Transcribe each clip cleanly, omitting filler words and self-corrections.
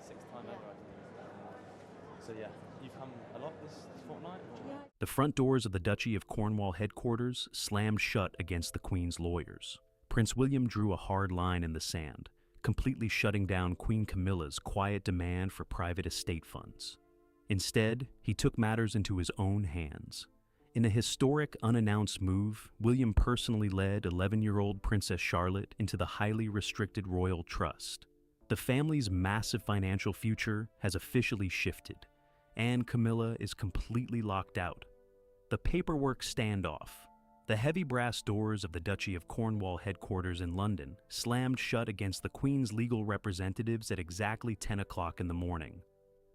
sixth time ever, I think. So yeah, you've come a lot this fortnight? Or? Yeah. The front doors of the Duchy of Cornwall headquarters slammed shut against the Queen's lawyers. Prince William drew a hard line in the sand, completely shutting down Queen Camilla's quiet demand for private estate funds. Instead, he took matters into his own hands. In a historic, unannounced move, William personally led 11-year-old Princess Charlotte into the highly restricted royal trust. The family's massive financial future has officially shifted, and Camilla is completely locked out. The paperwork standoff. The heavy brass doors of the Duchy of Cornwall headquarters in London slammed shut against the Queen's legal representatives at exactly 10 o'clock in the morning.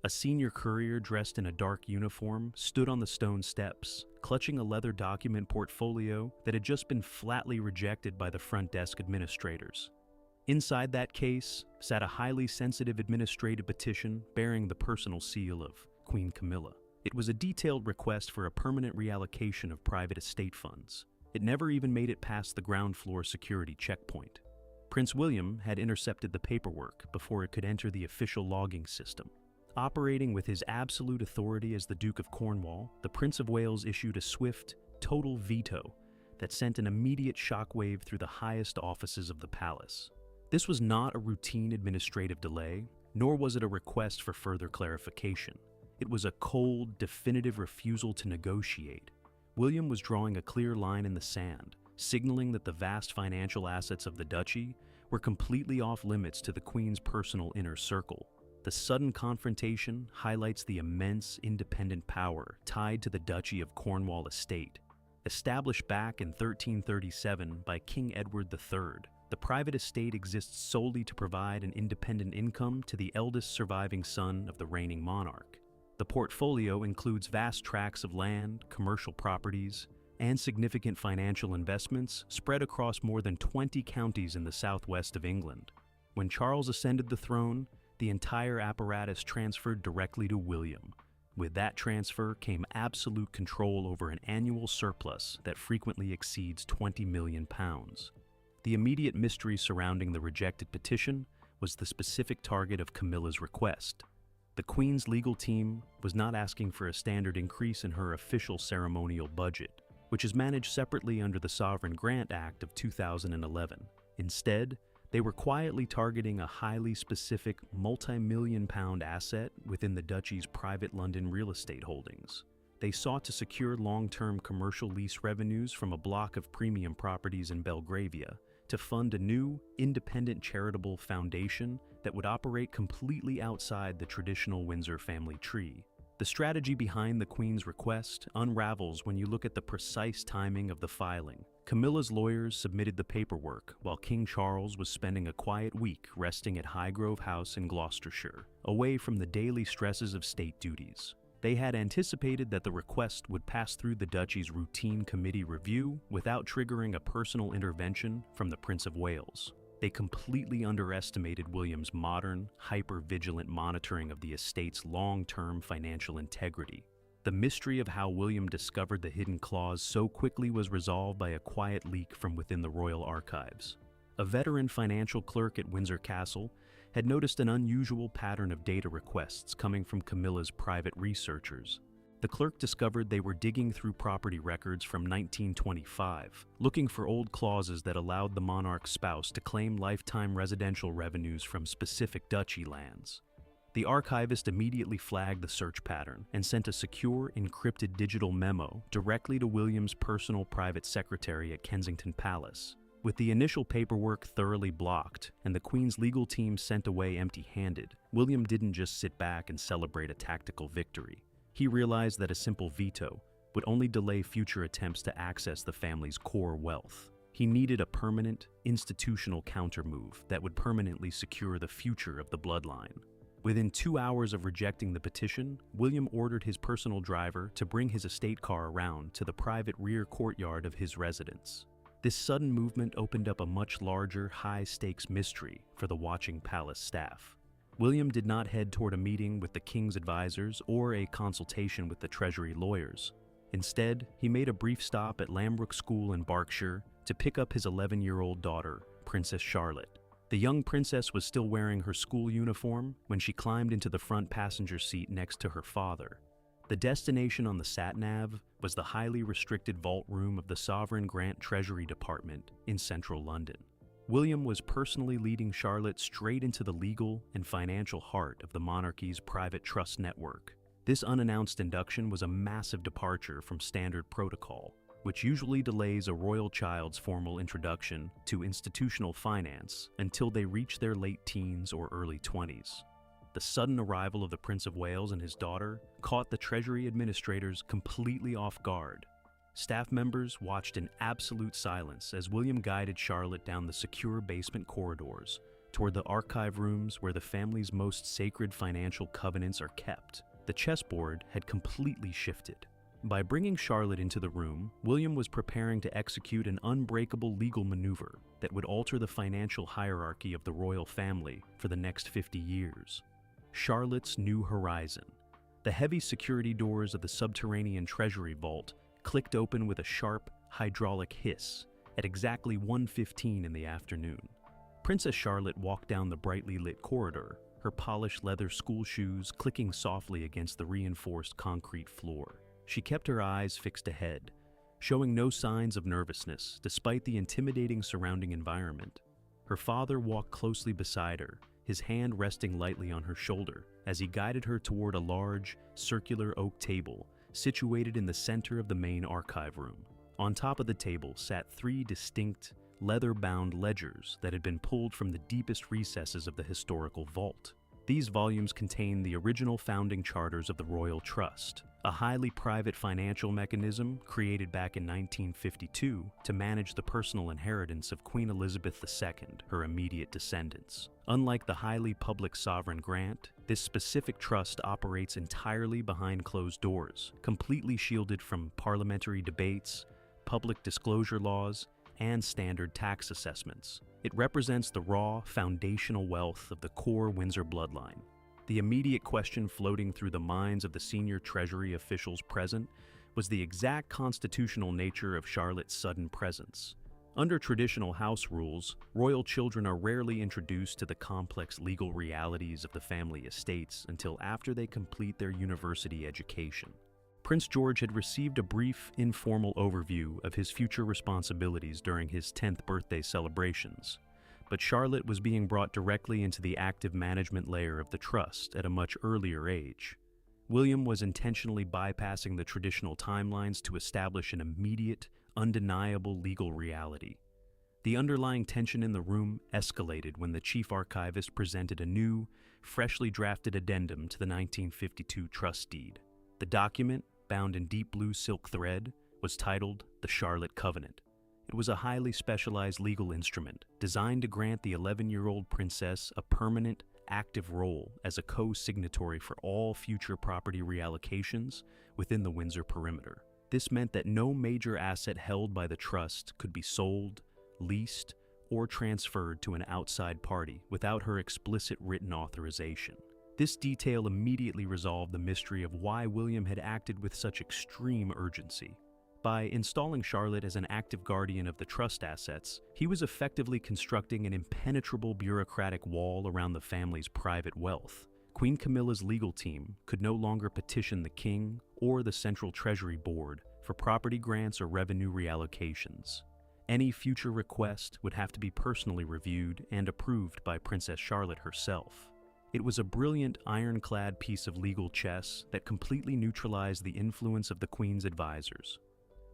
A senior courier dressed in a dark uniform stood on the stone steps, clutching a leather document portfolio that had just been flatly rejected by the front desk administrators. Inside that case sat a highly sensitive administrative petition bearing the personal seal of Queen Camilla. It was a detailed request for a permanent reallocation of private estate funds. It never even made it past the ground floor security checkpoint. Prince William had intercepted the paperwork before it could enter the official logging system. Operating with his absolute authority as the Duke of Cornwall, the Prince of Wales issued a swift, total veto that sent an immediate shockwave through the highest offices of the palace. This was not a routine administrative delay, nor was it a request for further clarification. It was a cold, definitive refusal to negotiate. William was drawing a clear line in the sand, signaling that the vast financial assets of the duchy were completely off limits to the Queen's personal inner circle. The sudden confrontation highlights the immense independent power tied to the Duchy of Cornwall estate. Established back in 1337 by King Edward III, the private estate exists solely to provide an independent income to the eldest surviving son of the reigning monarch. The portfolio includes vast tracts of land, commercial properties, and significant financial investments spread across more than 20 counties in the southwest of England. When Charles ascended the throne, the entire apparatus transferred directly to William. With that transfer came absolute control over an annual surplus that frequently exceeds £20 million. The immediate mystery surrounding the rejected petition was the specific target of Camilla's request. The Queen's legal team was not asking for a standard increase in her official ceremonial budget, which is managed separately under the Sovereign Grant Act of 2011. Instead, they were quietly targeting a highly specific multi-million-pound asset within the duchy's private London real estate holdings. They sought to secure long-term commercial lease revenues from a block of premium properties in Belgravia to fund a new, independent charitable foundation that would operate completely outside the traditional Windsor family tree. The strategy behind the Queen's request unravels when you look at the precise timing of the filing. Camilla's lawyers submitted the paperwork while King Charles was spending a quiet week resting at Highgrove House in Gloucestershire, away from the daily stresses of state duties. They had anticipated that the request would pass through the duchy's routine committee review without triggering a personal intervention from the Prince of Wales. They completely underestimated William's modern, hyper-vigilant monitoring of the estate's long-term financial integrity. The mystery of how William discovered the hidden clause so quickly was resolved by a quiet leak from within the royal archives. A veteran financial clerk at Windsor Castle had noticed an unusual pattern of data requests coming from Camilla's private researchers. The clerk discovered they were digging through property records from 1925, looking for old clauses that allowed the monarch's spouse to claim lifetime residential revenues from specific duchy lands. The archivist immediately flagged the search pattern and sent a secure, encrypted digital memo directly to William's personal private secretary at Kensington Palace. With the initial paperwork thoroughly blocked and the Queen's legal team sent away empty-handed, William didn't just sit back and celebrate a tactical victory. He realized that a simple veto would only delay future attempts to access the family's core wealth. He needed a permanent, institutional countermove that would permanently secure the future of the bloodline. Within 2 hours of rejecting the petition, William ordered his personal driver to bring his estate car around to the private rear courtyard of his residence. This sudden movement opened up a much larger, high-stakes mystery for the watching palace staff. William did not head toward a meeting with the king's advisors or a consultation with the Treasury lawyers. Instead, he made a brief stop at Lambrook School in Berkshire to pick up his 11-year-old daughter, Princess Charlotte. The young princess was still wearing her school uniform when she climbed into the front passenger seat next to her father. The destination on the sat-nav was the highly restricted vault room of the Sovereign Grant Treasury Department in central London. William was personally leading Charlotte straight into the legal and financial heart of the monarchy's private trust network. This unannounced induction was a massive departure from standard protocol, which usually delays a royal child's formal introduction to institutional finance until they reach their late teens or early 20s. The sudden arrival of the Prince of Wales and his daughter caught the Treasury administrators completely off guard. Staff members watched in absolute silence as William guided Charlotte down the secure basement corridors toward the archive rooms where the family's most sacred financial covenants are kept. The chessboard had completely shifted. By bringing Charlotte into the room, William was preparing to execute an unbreakable legal maneuver that would alter the financial hierarchy of the royal family for the next 50 years. Charlotte's New Horizon. The heavy security doors of the subterranean treasury vault clicked open with a sharp, hydraulic hiss at exactly 1:15 in the afternoon. Princess Charlotte walked down the brightly lit corridor, her polished leather school shoes clicking softly against the reinforced concrete floor. She kept her eyes fixed ahead, showing no signs of nervousness despite the intimidating surrounding environment. Her father walked closely beside her, his hand resting lightly on her shoulder as he guided her toward a large, circular oak table situated in the center of the main archive room. On top of the table sat 3 distinct, leather-bound ledgers that had been pulled from the deepest recesses of the historical vault. These volumes contain the original founding charters of the Royal Trust, a highly private financial mechanism created back in 1952 to manage the personal inheritance of Queen Elizabeth II, her immediate descendants. Unlike the highly public sovereign grant, this specific trust operates entirely behind closed doors, completely shielded from parliamentary debates, public disclosure laws, and standard tax assessments. It represents the raw, foundational wealth of the core Windsor bloodline. The immediate question floating through the minds of the senior Treasury officials present was the exact constitutional nature of Charlotte's sudden presence. Under traditional house rules, royal children are rarely introduced to the complex legal realities of the family estates until after they complete their university education. Prince George had received a brief, informal overview of his future responsibilities during his 10th birthday celebrations, but Charlotte was being brought directly into the active management layer of the trust at a much earlier age. William was intentionally bypassing the traditional timelines to establish an immediate, undeniable legal reality. The underlying tension in the room escalated when the chief archivist presented a new, freshly drafted addendum to the 1952 trust deed. The document, bound in deep blue silk thread, was titled the Charlotte Covenant. It was a highly specialized legal instrument designed to grant the 11-year-old princess a permanent, active role as a co-signatory for all future property reallocations within the Windsor perimeter. This meant that no major asset held by the trust could be sold, leased, or transferred to an outside party without her explicit written authorization. This detail immediately resolved the mystery of why William had acted with such extreme urgency. By installing Charlotte as an active guardian of the trust assets, he was effectively constructing an impenetrable bureaucratic wall around the family's private wealth. Queen Camilla's legal team could no longer petition the king or the Central Treasury Board for property grants or revenue reallocations. Any future request would have to be personally reviewed and approved by Princess Charlotte herself. It was a brilliant, ironclad piece of legal chess that completely neutralized the influence of the Queen's advisors.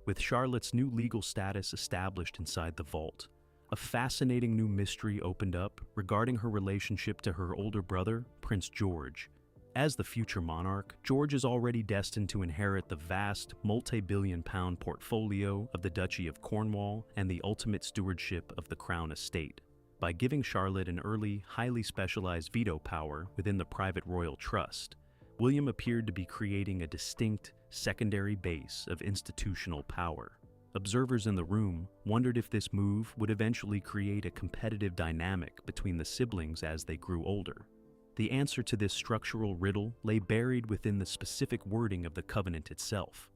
With Charlotte's new legal status established inside the vault, a fascinating new mystery opened up regarding her relationship to her older brother, Prince George. As the future monarch, George is already destined to inherit the vast, multi-billion-pound portfolio of the Duchy of Cornwall and the ultimate stewardship of the Crown estate. By giving Charlotte an early, highly specialized veto power within the private royal trust, William appeared to be creating a distinct, secondary base of institutional power. Observers in the room wondered if this move would eventually create a competitive dynamic between the siblings as they grew older. The answer to this structural riddle lay buried within the specific wording of the covenant itself.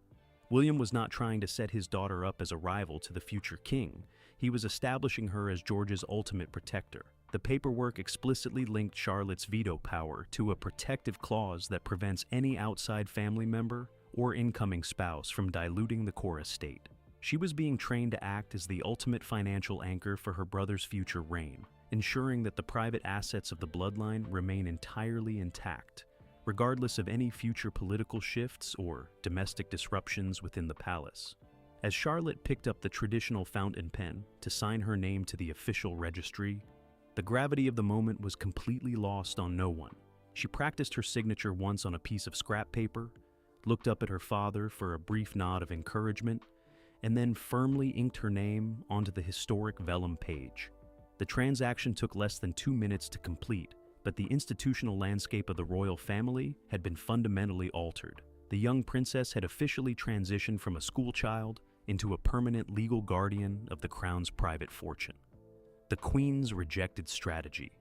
William was not trying to set his daughter up as a rival to the future king. He was establishing her as George's ultimate protector. The paperwork explicitly linked Charlotte's veto power to a protective clause that prevents any outside family member or incoming spouse from diluting the core estate. She was being trained to act as the ultimate financial anchor for her brother's future reign, ensuring that the private assets of the bloodline remain entirely intact, regardless of any future political shifts or domestic disruptions within the palace. As Charlotte picked up the traditional fountain pen to sign her name to the official registry, the gravity of the moment was completely lost on no one. She practiced her signature once on a piece of scrap paper, looked up at her father for a brief nod of encouragement, and then firmly inked her name onto the historic vellum page. The transaction took less than 2 minutes to complete, but the institutional landscape of the royal family had been fundamentally altered. The young princess had officially transitioned from a schoolchild into a permanent legal guardian of the crown's private fortune. The Queen's rejected strategy.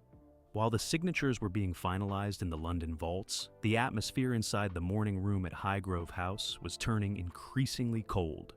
While the signatures were being finalized in the London vaults, the atmosphere inside the morning room at Highgrove House was turning increasingly cold.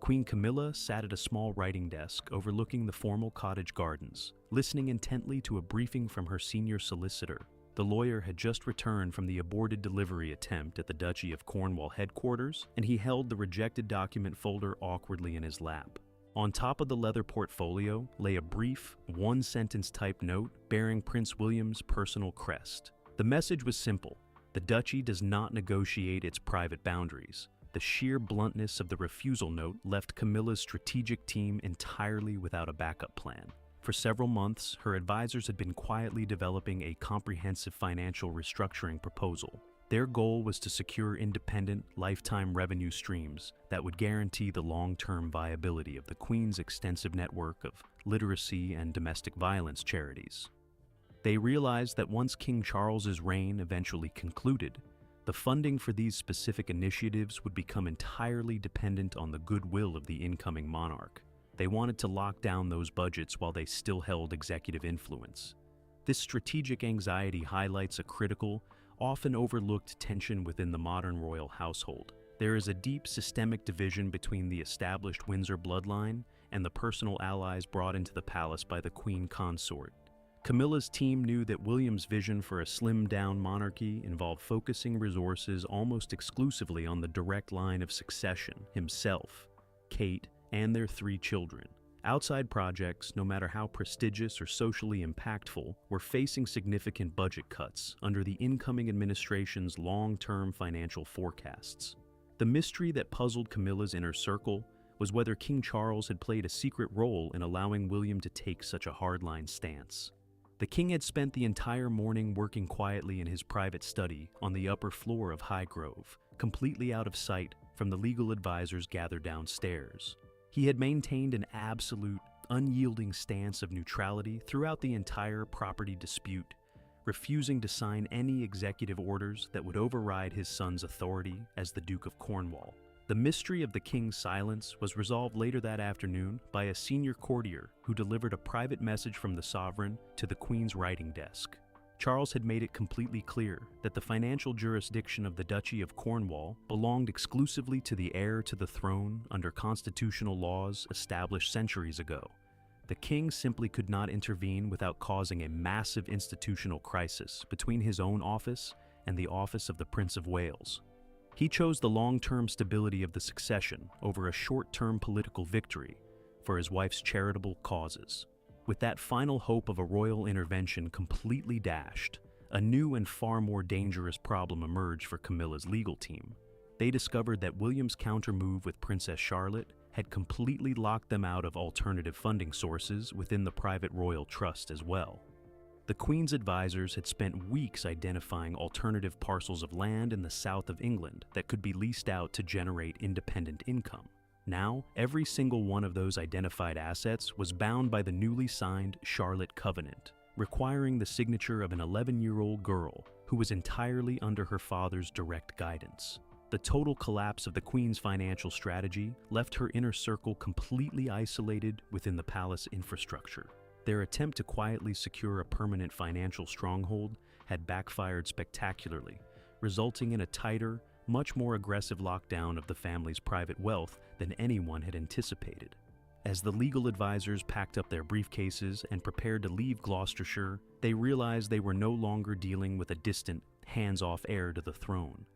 Queen Camilla sat at a small writing desk overlooking the formal cottage gardens, listening intently to a briefing from her senior solicitor. The lawyer had just returned from the aborted delivery attempt at the Duchy of Cornwall headquarters, and he held the rejected document folder awkwardly in his lap. On top of the leather portfolio lay a brief, one-sentence typed note bearing Prince William's personal crest. The message was simple: the duchy does not negotiate its private boundaries. The sheer bluntness of the refusal note left Camilla's strategic team entirely without a backup plan. For several months, her advisors had been quietly developing a comprehensive financial restructuring proposal. Their goal was to secure independent, lifetime revenue streams that would guarantee the long-term viability of the Queen's extensive network of literacy and domestic violence charities. They realized that once King Charles's reign eventually concluded, the funding for these specific initiatives would become entirely dependent on the goodwill of the incoming monarch. They wanted to lock down those budgets while they still held executive influence. This strategic anxiety highlights a critical, often overlooked tension within the modern royal household. There is a deep systemic division between the established Windsor bloodline and the personal allies brought into the palace by the Queen Consort. Camilla's team knew that William's vision for a slimmed-down monarchy involved focusing resources almost exclusively on the direct line of succession: himself, Kate, and their 3 children. Outside projects, no matter how prestigious or socially impactful, were facing significant budget cuts under the incoming administration's long-term financial forecasts. The mystery that puzzled Camilla's inner circle was whether King Charles had played a secret role in allowing William to take such a hardline stance. The king had spent the entire morning working quietly in his private study on the upper floor of Highgrove, completely out of sight from the legal advisors gathered downstairs. He had maintained an absolute, unyielding stance of neutrality throughout the entire property dispute, refusing to sign any executive orders that would override his son's authority as the Duke of Cornwall. The mystery of the king's silence was resolved later that afternoon by a senior courtier who delivered a private message from the sovereign to the Queen's writing desk. Charles had made it completely clear that the financial jurisdiction of the Duchy of Cornwall belonged exclusively to the heir to the throne under constitutional laws established centuries ago. The king simply could not intervene without causing a massive institutional crisis between his own office and the office of the Prince of Wales. He chose the long-term stability of the succession over a short-term political victory for his wife's charitable causes. With that final hope of a royal intervention completely dashed, a new and far more dangerous problem emerged for Camilla's legal team. They discovered that William's counter-move with Princess Charlotte had completely locked them out of alternative funding sources within the private royal trust as well. The Queen's advisors had spent weeks identifying alternative parcels of land in the south of England that could be leased out to generate independent income. Now, every single one of those identified assets was bound by the newly signed Charlotte Covenant, requiring the signature of an 11-year-old girl who was entirely under her father's direct guidance. The total collapse of the Queen's financial strategy left her inner circle completely isolated within the palace infrastructure. Their attempt to quietly secure a permanent financial stronghold had backfired spectacularly, resulting in a tighter, much more aggressive lockdown of the family's private wealth than anyone had anticipated. As the legal advisors packed up their briefcases and prepared to leave Gloucestershire, they realized they were no longer dealing with a distant, hands-off heir to the throne.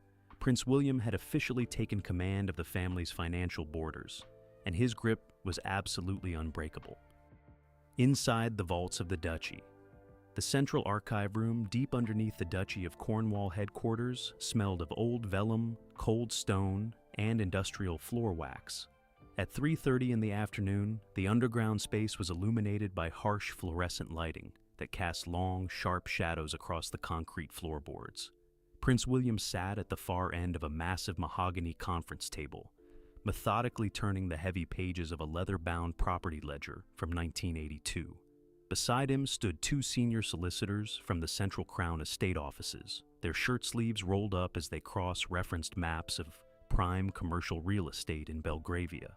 Prince William had officially taken command of the family's financial borders, and his grip was absolutely unbreakable. Inside the vaults of the duchy, the central archive room deep underneath the Duchy of Cornwall headquarters smelled of old vellum, cold stone, and industrial floor wax. At 3:30 in the afternoon, the underground space was illuminated by harsh fluorescent lighting that cast long, sharp shadows across the concrete floorboards. Prince William sat at the far end of a massive mahogany conference table, methodically turning the heavy pages of a leather-bound property ledger from 1982. Beside him stood two senior solicitors from the Central Crown estate offices, their shirt sleeves rolled up as they cross-referenced maps of prime commercial real estate in Belgravia.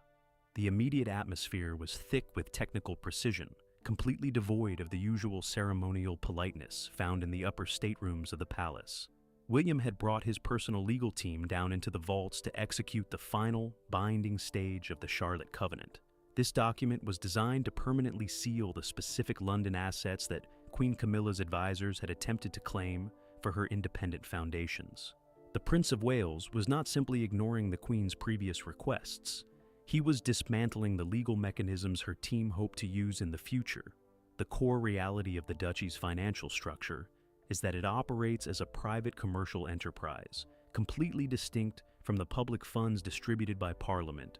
The immediate atmosphere was thick with technical precision, completely devoid of the usual ceremonial politeness found in the upper staterooms of the palace. William had brought his personal legal team down into the vaults to execute the final, binding stage of the Charlotte Covenant. This document was designed to permanently seal the specific London assets that Queen Camilla's advisors had attempted to claim for her independent foundations. The Prince of Wales was not simply ignoring the Queen's previous requests. He was dismantling the legal mechanisms her team hoped to use in the future. The core reality of the duchy's financial structure is that it operates as a private commercial enterprise, completely distinct from the public funds distributed by Parliament.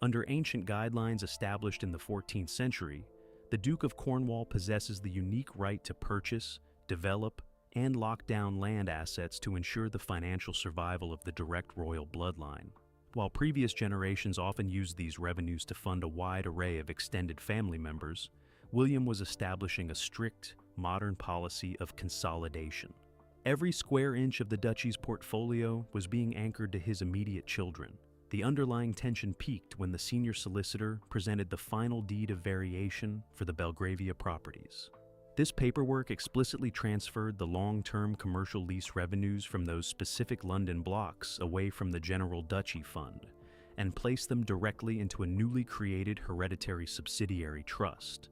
Under ancient guidelines established in the 14th century, the Duke of Cornwall possesses the unique right to purchase, develop, and lock down land assets to ensure the financial survival of the direct royal bloodline. While previous generations often used these revenues to fund a wide array of extended family members, William was establishing a strict, modern policy of consolidation. Every square inch of the duchy's portfolio was being anchored to his immediate children. The underlying tension peaked when the senior solicitor presented the final deed of variation for the Belgravia properties. This paperwork explicitly transferred the long-term commercial lease revenues from those specific London blocks away from the General Duchy Fund and placed them directly into a newly created hereditary subsidiary trust.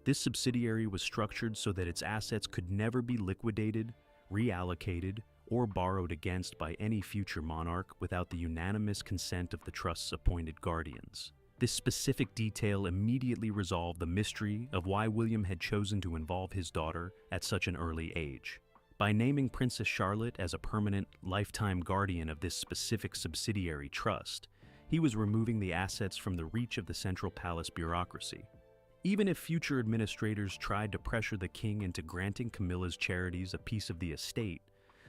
This subsidiary was structured so that its assets could never be liquidated, reallocated, or borrowed against by any future monarch without the unanimous consent of the trust's appointed guardians. This specific detail immediately resolved the mystery of why William had chosen to involve his daughter at such an early age. By naming Princess Charlotte as a permanent, lifetime guardian of this specific subsidiary trust, he was removing the assets from the reach of the Central Palace bureaucracy. Even if future administrators tried to pressure the king into granting Camilla's charities a piece of the estate,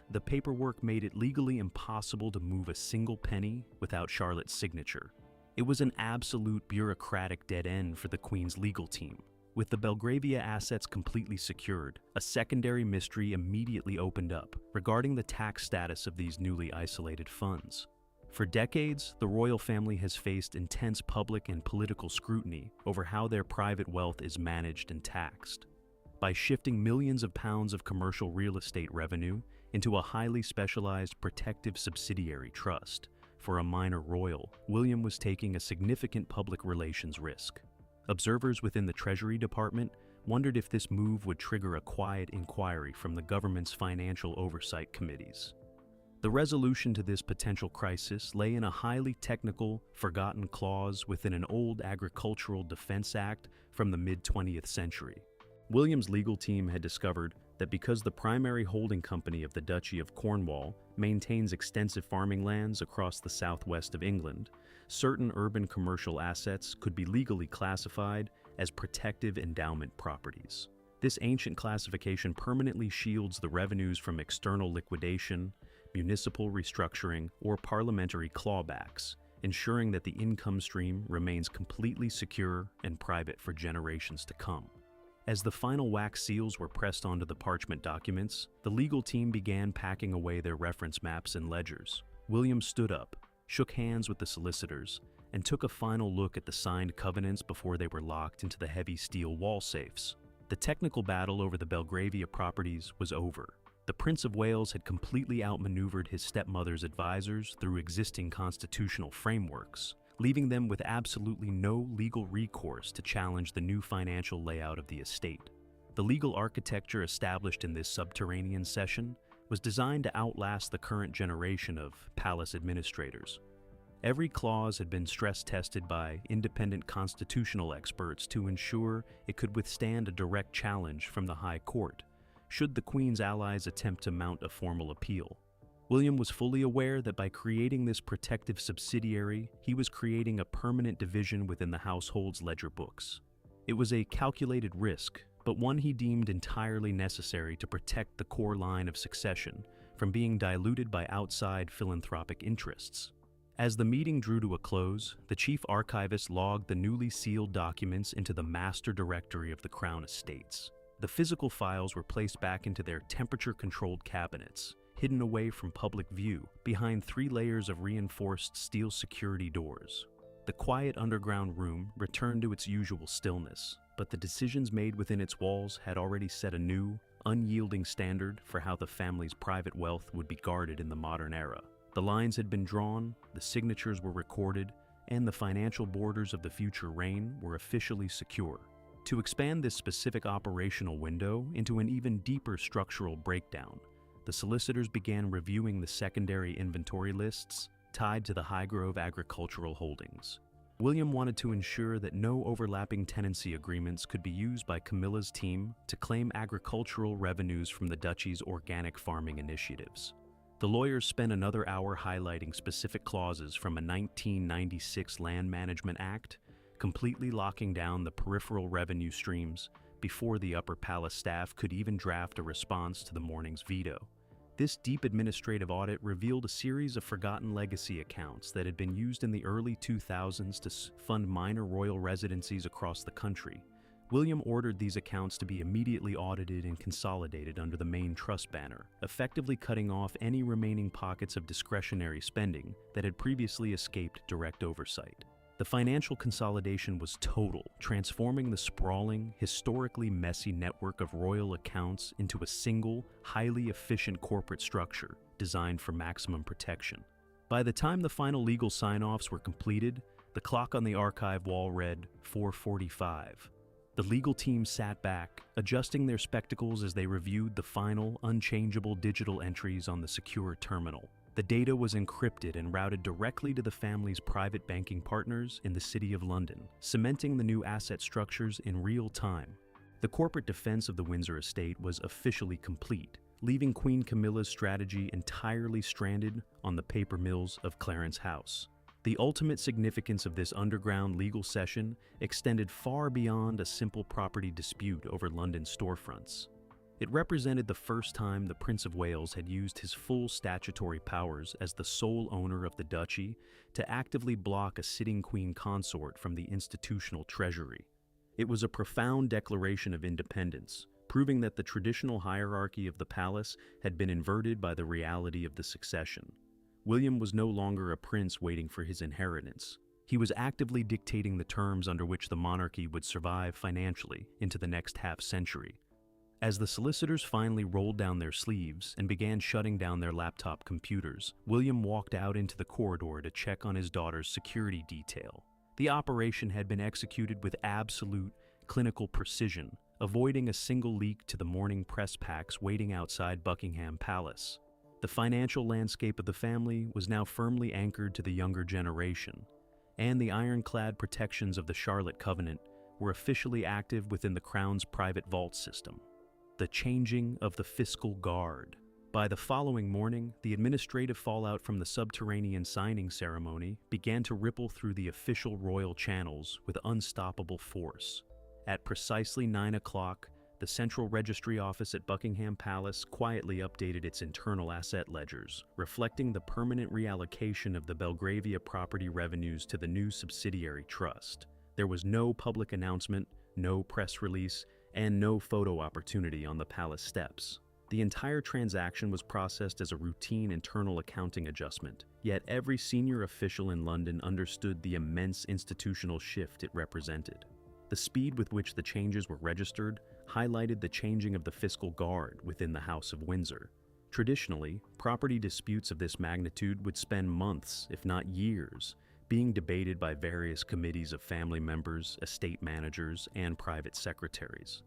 the paperwork made it legally impossible to move a single penny without Charlotte's signature. It was an absolute bureaucratic dead end for the Queen's legal team. With the Belgravia assets completely secured, a secondary mystery immediately opened up regarding the tax status of these newly isolated funds. For decades, the royal family has faced intense public and political scrutiny over how their private wealth is managed and taxed. By shifting millions of pounds of commercial real estate revenue into a highly specialized protective subsidiary trust for a minor royal, William was taking a significant public relations risk. Observers within the Treasury Department wondered if this move would trigger a quiet inquiry from the government's financial oversight committees. The resolution to this potential crisis lay in a highly technical, forgotten clause within an old Agricultural Defense Act from the mid-20th century. William's legal team had discovered that because the primary holding company of the Duchy of Cornwall maintains extensive farming lands across the southwest of England, certain urban commercial assets could be legally classified as protective endowment properties. This ancient classification permanently shields the revenues from external liquidation, municipal restructuring, or parliamentary clawbacks, ensuring that the income stream remains completely secure and private for generations to come. As the final wax seals were pressed onto the parchment documents, the legal team began packing away their reference maps and ledgers. William stood up, shook hands with the solicitors, and took a final look at the signed covenants before they were locked into the heavy steel wall safes. The technical battle over the Belgravia properties was over. The Prince of Wales had completely outmaneuvered his stepmother's advisors through existing constitutional frameworks, leaving them with absolutely no legal recourse to challenge the new financial layout of the estate. The legal architecture established in this subterranean session was designed to outlast the current generation of palace administrators. Every clause had been stress-tested by independent constitutional experts to ensure it could withstand a direct challenge from the High Court, should the Queen's allies attempt to mount a formal appeal. William was fully aware that by creating this protective subsidiary, he was creating a permanent division within the household's ledger books. It was a calculated risk, but one he deemed entirely necessary to protect the core line of succession from being diluted by outside philanthropic interests. As the meeting drew to a close, the chief archivist logged the newly sealed documents into the master directory of the Crown Estates. The physical files were placed back into their temperature-controlled cabinets, hidden away from public view behind 3 layers of reinforced steel security doors. The quiet underground room returned to its usual stillness, but the decisions made within its walls had already set a new, unyielding standard for how the family's private wealth would be guarded in the modern era. The lines had been drawn, the signatures were recorded, and the financial borders of the future reign were officially secure. To expand this specific operational window into an even deeper structural breakdown, the solicitors began reviewing the secondary inventory lists tied to the Highgrove agricultural holdings. William wanted to ensure that no overlapping tenancy agreements could be used by Camilla's team to claim agricultural revenues from the duchy's organic farming initiatives. The lawyers spent another hour highlighting specific clauses from a 1996 Land Management Act, completely locking down the peripheral revenue streams before the upper palace staff could even draft a response to the morning's veto. This deep administrative audit revealed a series of forgotten legacy accounts that had been used in the early 2000s to fund minor royal residencies across the country. William ordered these accounts to be immediately audited and consolidated under the main trust banner, effectively cutting off any remaining pockets of discretionary spending that had previously escaped direct oversight. The financial consolidation was total, transforming the sprawling, historically messy network of royal accounts into a single, highly efficient corporate structure designed for maximum protection. By the time the final legal sign-offs were completed, the clock on the archive wall read 4:45. The legal team sat back, adjusting their spectacles as they reviewed the final, unchangeable digital entries on the secure terminal. The data was encrypted and routed directly to the family's private banking partners in the City of London, cementing the new asset structures in real time. The corporate defense of the Windsor estate was officially complete, leaving Queen Camilla's strategy entirely stranded on the paper mills of Clarence House. The ultimate significance of this underground legal session extended far beyond a simple property dispute over London storefronts. It represented the first time the Prince of Wales had used his full statutory powers as the sole owner of the duchy to actively block a sitting queen consort from the institutional treasury. It was a profound declaration of independence, proving that the traditional hierarchy of the palace had been inverted by the reality of the succession. William was no longer a prince waiting for his inheritance. He was actively dictating the terms under which the monarchy would survive financially into the next half-century. As the solicitors finally rolled down their sleeves and began shutting down their laptop computers, William walked out into the corridor to check on his daughter's security detail. The operation had been executed with absolute clinical precision, avoiding a single leak to the morning press packs waiting outside Buckingham Palace. The financial landscape of the family was now firmly anchored to the younger generation, and the ironclad protections of the Charlotte Covenant were officially active within the Crown's private vault system. The changing of the fiscal guard. By the following morning, the administrative fallout from the subterranean signing ceremony began to ripple through the official royal channels with unstoppable force. At precisely 9 o'clock, the Central Registry Office at Buckingham Palace quietly updated its internal asset ledgers, reflecting the permanent reallocation of the Belgravia property revenues to the new subsidiary trust. There was no public announcement, no press release, and no photo opportunity on the palace steps. The entire transaction was processed as a routine internal accounting adjustment, yet every senior official in London understood the immense institutional shift it represented. The speed with which the changes were registered highlighted the changing of the fiscal guard within the House of Windsor. Traditionally, property disputes of this magnitude would spend months, if not years, being debated by various committees of family members, estate managers, and private secretaries.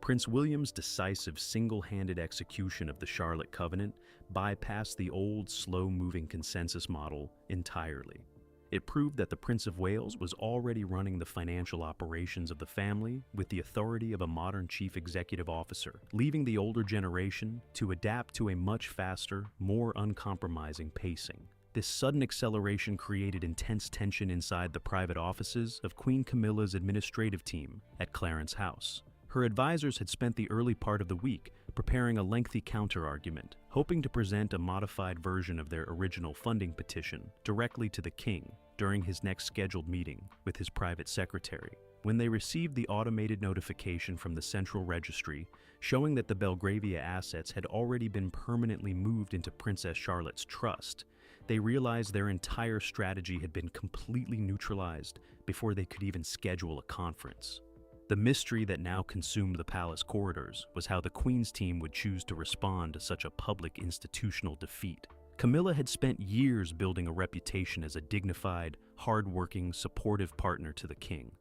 Prince William's decisive single-handed execution of the Charlotte Covenant bypassed the old, slow-moving consensus model entirely. It proved that the Prince of Wales was already running the financial operations of the family with the authority of a modern chief executive officer, leaving the older generation to adapt to a much faster, more uncompromising pacing. This sudden acceleration created intense tension inside the private offices of Queen Camilla's administrative team at Clarence House. Her advisors had spent the early part of the week preparing a lengthy counter-argument, hoping to present a modified version of their original funding petition directly to the king during his next scheduled meeting with his private secretary. When they received the automated notification from the Central Registry showing that the Belgravia assets had already been permanently moved into Princess Charlotte's trust, they realized their entire strategy had been completely neutralized before they could even schedule a conference. The mystery that now consumed the palace corridors was how the Queen's team would choose to respond to such a public institutional defeat. Camilla had spent years building a reputation as a dignified, hard-working, supportive partner to the king,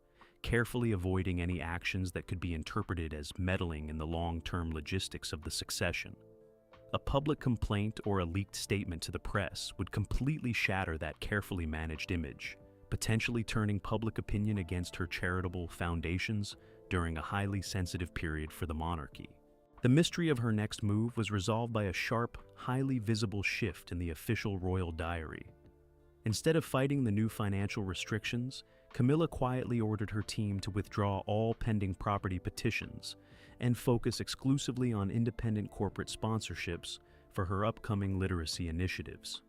carefully avoiding any actions that could be interpreted as meddling in the long-term logistics of the succession. A public complaint or a leaked statement to the press would completely shatter that carefully managed image, potentially turning public opinion against her charitable foundations during a highly sensitive period for the monarchy. The mystery of her next move was resolved by a sharp, highly visible shift in the official royal diary. Instead of fighting the new financial restrictions, Camilla quietly ordered her team to withdraw all pending property petitions and focus exclusively on independent corporate sponsorships for her upcoming literacy initiatives.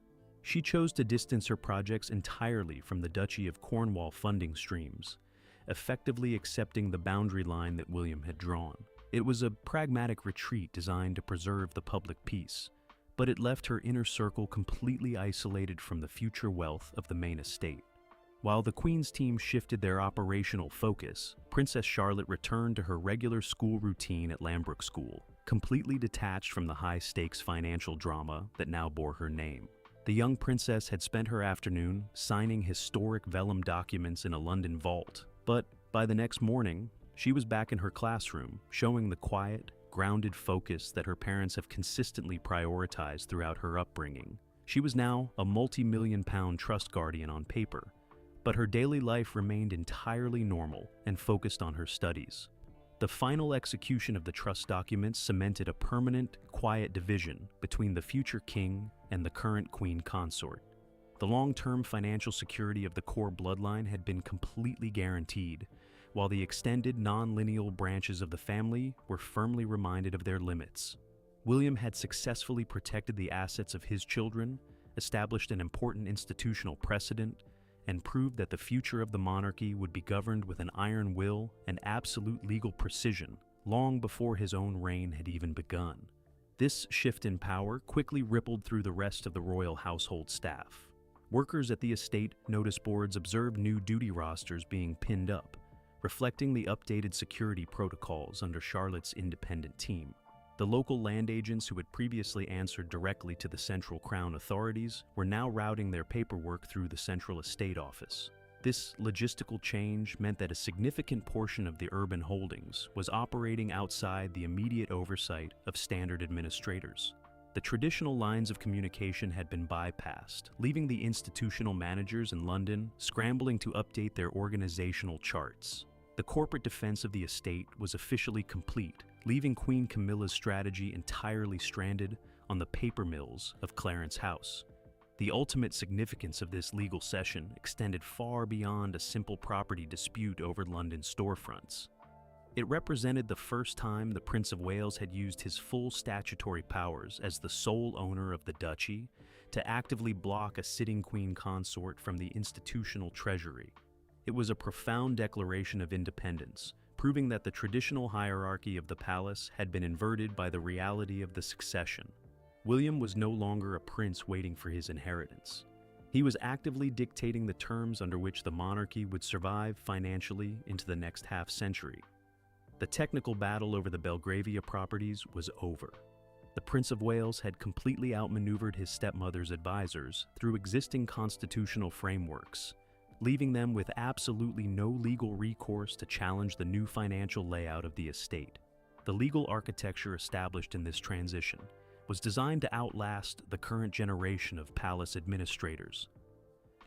She chose to distance her projects entirely from the Duchy of Cornwall funding streams, effectively accepting the boundary line that William had drawn. It was a pragmatic retreat designed to preserve the public peace, but it left her inner circle completely isolated from the future wealth of the main estate. While the Queen's team shifted their operational focus, Princess Charlotte returned to her regular school routine at Lambrook School, completely detached from the high-stakes financial drama that now bore her name. The young princess had spent her afternoon signing historic vellum documents in a London vault, but by the next morning, she was back in her classroom, showing the quiet, grounded focus that her parents have consistently prioritized throughout her upbringing. She was now a multi-million-pound trust guardian on paper, but her daily life remained entirely normal and focused on her studies. The final execution of the trust documents cemented a permanent, quiet division between the future king and the current queen consort. The long-term financial security of the core bloodline had been completely guaranteed, while the extended non-lineal branches of the family were firmly reminded of their limits. William had successfully protected the assets of his children, established an important institutional precedent, and proved that the future of the monarchy would be governed with an iron will and absolute legal precision long before his own reign had even begun. This shift in power quickly rippled through the rest of the royal household staff. Workers at the estate notice boards observed new duty rosters being pinned up, reflecting the updated security protocols under Charlotte's independent team. The local land agents who had previously answered directly to the central crown authorities were now routing their paperwork through the central estate office. This logistical change meant that a significant portion of the urban holdings was operating outside the immediate oversight of standard administrators. The traditional lines of communication had been bypassed, leaving the institutional managers in London scrambling to update their organizational charts. The corporate defense of the estate was officially complete, leaving Queen Camilla's strategy entirely stranded on the paper mills of Clarence House. The ultimate significance of this legal session extended far beyond a simple property dispute over London storefronts. It represented the first time the Prince of Wales had used his full statutory powers as the sole owner of the duchy to actively block a sitting queen consort from the institutional treasury. It was a profound declaration of independence, proving that the traditional hierarchy of the palace had been inverted by the reality of the succession. William was no longer a prince waiting for his inheritance. He was actively dictating the terms under which the monarchy would survive financially into the next half-century. The The technical battle over the Belgravia properties was over. The Prince of Wales had completely outmaneuvered his stepmother's advisors through existing constitutional frameworks, leaving them with absolutely no legal recourse to challenge the new financial layout of the estate. The legal architecture established in this transition was designed to outlast the current generation of palace administrators.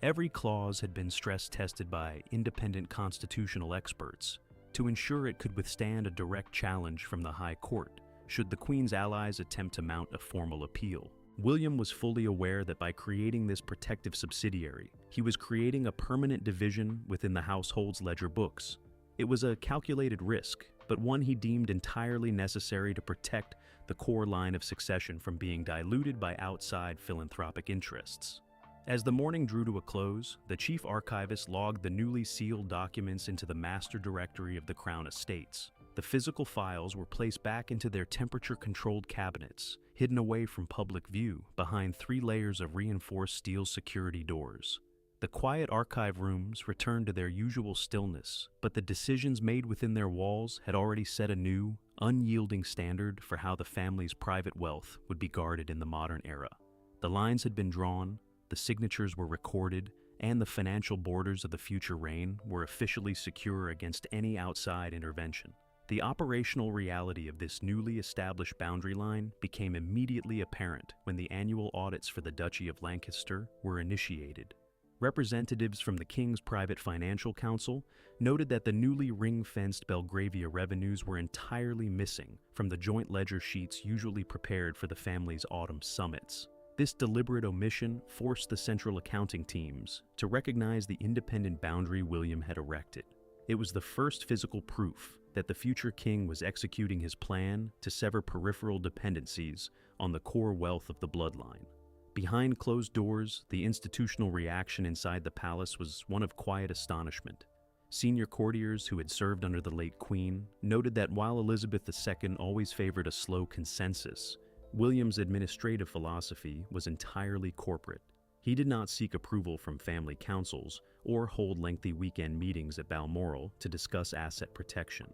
Every clause had been stress-tested by independent constitutional experts to ensure it could withstand a direct challenge from the High Court, should the Queen's allies attempt to mount a formal appeal. William was fully aware that by creating this protective subsidiary, he was creating a permanent division within the household's ledger books. It was a calculated risk, but one he deemed entirely necessary to protect the core line of succession from being diluted by outside philanthropic interests. As the morning drew to a close, the chief archivist logged the newly sealed documents into the master directory of the Crown Estates. The physical files were placed back into their temperature-controlled cabinets, hidden away from public view behind 3 layers of reinforced steel security doors. The quiet archive rooms returned to their usual stillness, but the decisions made within their walls had already set a new, unyielding standard for how the family's private wealth would be guarded in the modern era. The lines had been drawn, the signatures were recorded, and the financial borders of the future reign were officially secure against any outside intervention. The operational reality of this newly established boundary line became immediately apparent when the annual audits for the Duchy of Lancaster were initiated. Representatives from the King's Private Financial Council noted that the newly ring-fenced Belgravia revenues were entirely missing from the joint ledger sheets usually prepared for the family's autumn summits. This deliberate omission forced the central accounting teams to recognize the independent boundary William had erected. It was the first physical proof that the future king was executing his plan to sever peripheral dependencies on the core wealth of the bloodline. Behind closed doors, the institutional reaction inside the palace was one of quiet astonishment. Senior courtiers who had served under the late Queen noted that while Elizabeth II always favored a slow consensus, William's administrative philosophy was entirely corporate. He did not seek approval from family councils or hold lengthy weekend meetings at Balmoral to discuss asset protection.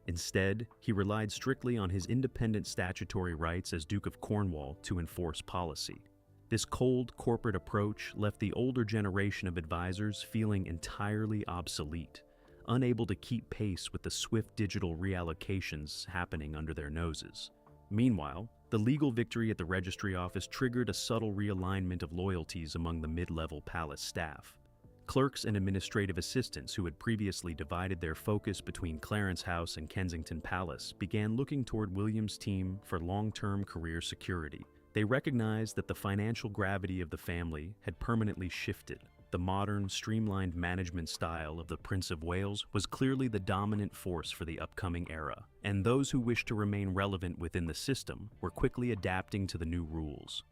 Instead, he relied strictly on his independent statutory rights as Duke of Cornwall to enforce policy. This cold corporate approach left the older generation of advisors feeling entirely obsolete, unable to keep pace with the swift digital reallocations happening under their noses. Meanwhile, the legal victory at the registry office triggered a subtle realignment of loyalties among the mid-level palace staff. Clerks and administrative assistants who had previously divided their focus between Clarence House and Kensington Palace began looking toward William's team for long-term career security. They recognized that the financial gravity of the family had permanently shifted. The modern, streamlined management style of the Prince of Wales was clearly the dominant force for the upcoming era, and those who wished to remain relevant within the system were quickly adapting to the new rules.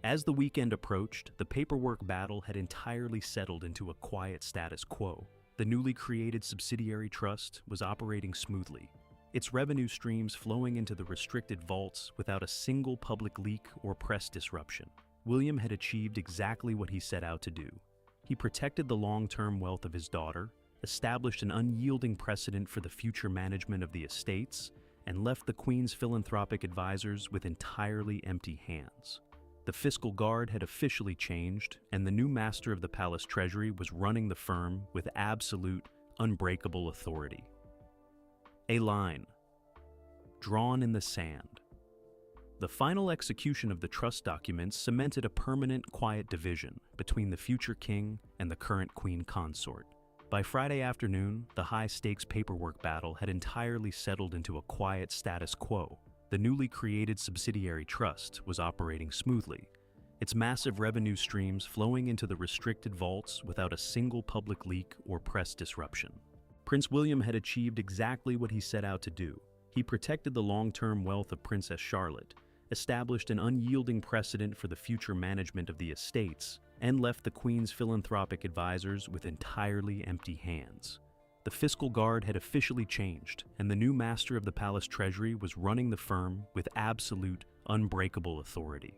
As the weekend approached, the paperwork battle had entirely settled into a quiet status quo. The newly created subsidiary trust was operating smoothly, its revenue streams flowing into the restricted vaults without a single public leak or press disruption. William had achieved exactly what he set out to do. He protected the long-term wealth of his daughter, established an unyielding precedent for the future management of the estates, and left the Queen's philanthropic advisors with entirely empty hands. The fiscal guard had officially changed, and the new master of the palace treasury was running the firm with absolute, unbreakable authority. A line drawn in the sand. The final execution of the trust documents cemented a permanent, quiet division between the future king and the current queen consort. By Friday afternoon, the high-stakes paperwork battle had entirely settled into a quiet status quo. The newly created subsidiary trust was operating smoothly, its massive revenue streams flowing into the restricted vaults without a single public leak or press disruption. Prince William had achieved exactly what he set out to do. He protected the long-term wealth of Princess Charlotte, established an unyielding precedent for the future management of the estates, and left the Queen's philanthropic advisors with entirely empty hands. The fiscal guard had officially changed, and the new master of the palace treasury was running the firm with absolute, unbreakable authority.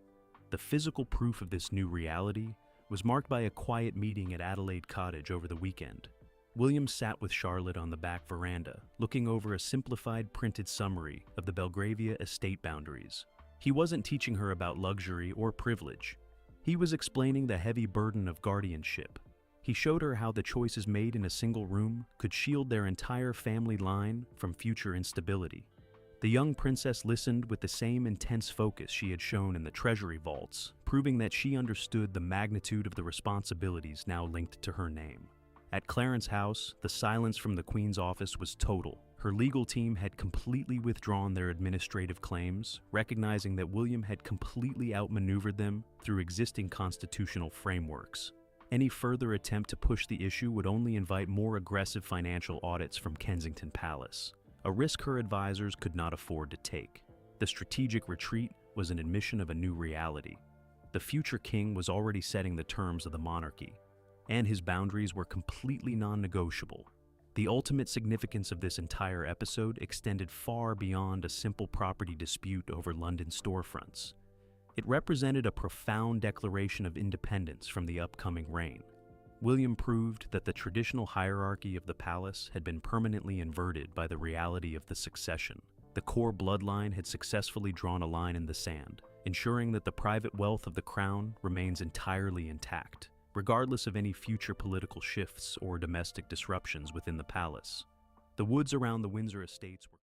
The physical proof of this new reality was marked by a quiet meeting at Adelaide Cottage over the weekend. William sat with Charlotte on the back veranda, looking over a simplified printed summary of the Belgravia estate boundaries. He wasn't teaching her about luxury or privilege. He was explaining the heavy burden of guardianship. He showed her how the choices made in a single room could shield their entire family line from future instability. The young princess listened with the same intense focus she had shown in the treasury vaults, proving that she understood the magnitude of the responsibilities now linked to her name. At Clarence House, the silence from the Queen's office was total. Her legal team had completely withdrawn their administrative claims, recognizing that William had completely outmaneuvered them through existing constitutional frameworks. Any further attempt to push the issue would only invite more aggressive financial audits from Kensington Palace, a risk her advisors could not afford to take. The strategic retreat was an admission of a new reality. The future king was already setting the terms of the monarchy, and his boundaries were completely non-negotiable. The ultimate significance of this entire episode extended far beyond a simple property dispute over London storefronts. It represented a profound declaration of independence from the upcoming reign. William proved that the traditional hierarchy of the palace had been permanently inverted by the reality of the succession. The core bloodline had successfully drawn a line in the sand, ensuring that the private wealth of the crown remains entirely intact, regardless of any future political shifts or domestic disruptions within the palace. The woods around the Windsor estates were